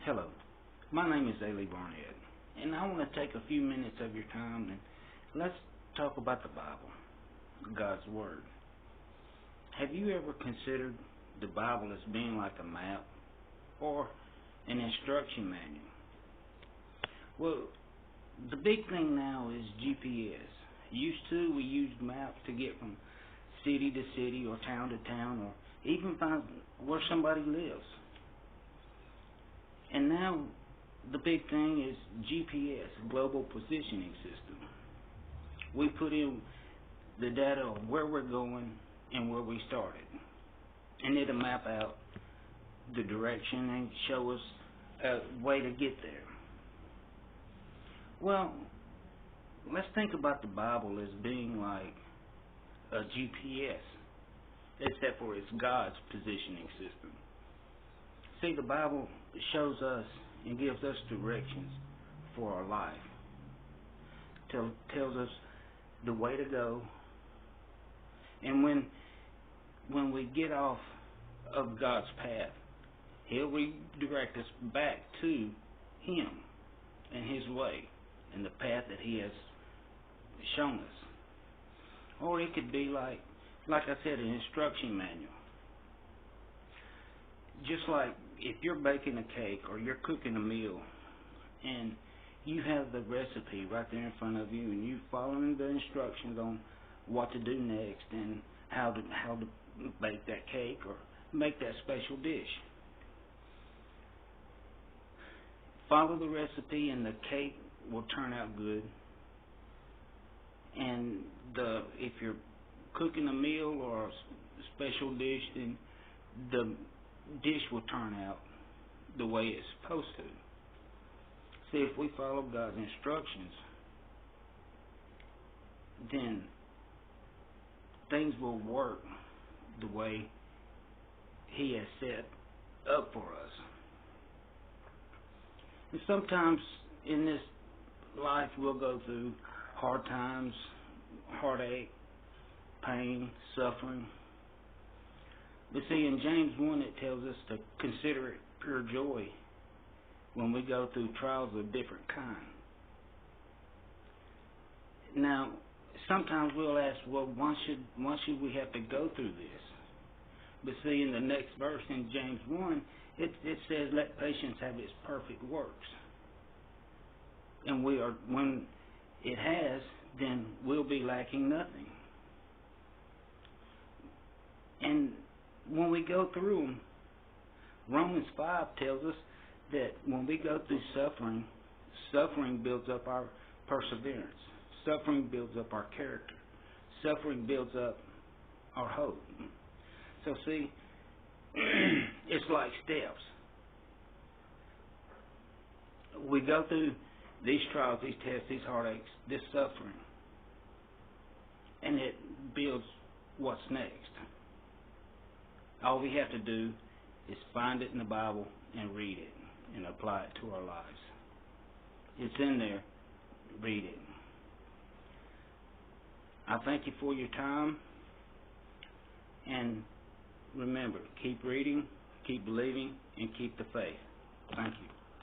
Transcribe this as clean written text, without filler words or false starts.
Hello, my name is Ailey Barnett, and I want to take a few minutes of your time and let's talk about the Bible, God's Word. Have you ever considered the Bible as being like a map or an instruction manual? Well, the big thing now is GPS. Used to, we used maps to get from city to city or town to town or even find where somebody lives. And now the big thing is GPS, Global Positioning System. We put in the data of where we're going and where we started. And it'll map out the direction and show us a way to get there. Well, let's think about the Bible as being like a GPS, except for it's God's positioning system. See, the Bible shows us and gives us directions for our life. Tells us the way to go. And when we get off of God's path, He'll redirect us back to Him and His way and the path that He has shown us. Or it could be like I said, an instruction manual. Just like if you're baking a cake or you're cooking a meal and you have the recipe right there in front of you and you're following the instructions on what to do next and how to bake that cake or make that special dish. Follow the recipe and the cake will turn out good. And if you're cooking a meal or a special dish, then the dish will turn out the way it's supposed to. See, if we follow God's instructions, then things will work the way He has set up for us. And sometimes in this life we'll go through hard times, heartache, pain, suffering. But see, in James 1 it tells us to consider it pure joy when we go through trials of different kinds. Now, sometimes we'll ask, well, why should we have to go through this? But see, in the next verse in James 1, it says, let patience have its perfect works. And when it has, then we'll be lacking nothing. And when we go through them, Romans 5 tells us that when we go through suffering, suffering builds up our perseverance. Suffering builds up our character. Suffering builds up our hope. So see, it's like steps. We go through these trials, these tests, these heartaches, this suffering, and it builds what's next. All we have to do is find it in the Bible and read it and apply it to our lives. It's in there. Read it. I thank you for your time. And remember, keep reading, keep believing, and keep the faith. Thank you.